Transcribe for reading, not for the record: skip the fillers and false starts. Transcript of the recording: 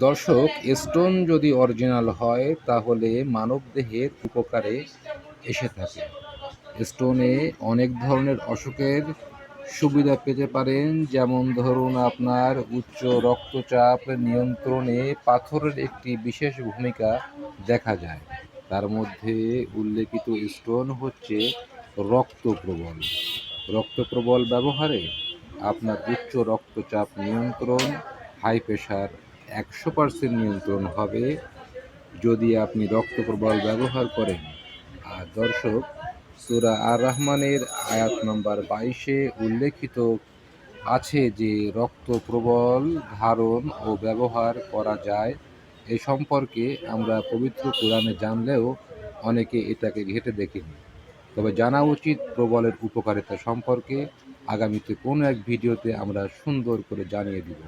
দর্শক, স্টোন যদি অরিজিনাল হয় তাহলে মানবদেহের উপকারে এসে থাকে। স্টোনে অনেক ধরনের অসুখের সুবিধা পেতে পারেন, যেমন ধরুন আপনার উচ্চ রক্তচাপ নিয়ন্ত্রণে পাথরের একটি বিশেষ ভূমিকা দেখা যায়। তার মধ্যে উল্লেখিত স্টোন হচ্ছে রক্তপ্রবল। রক্তপ্রবল ব্যবহারে আপনার উচ্চ রক্তচাপ নিয়ন্ত্রণ, হাই প্রেশার 100% নিয়ন্ত্রণ হবে যদি আপনি রক্তপ্রবল ব্যবহার করেন। আর দর্শক, সূরা আর রহমানের আয়াত নম্বর 22-এ উল্লেখিত আছে যে রক্তপ্রবল ধারণ ও ব্যবহার করা যায়। এ সম্পর্কে আমরা পবিত্র কোরআনে জানলেও অনেকে এটাকে ঘেঁটে দেখেনি। তবে জানা উচিত প্রবলের উপকারিতা সম্পর্কে। আগামীতে কোনো এক ভিডিওতে আমরা সুন্দর করে জানিয়ে দিব।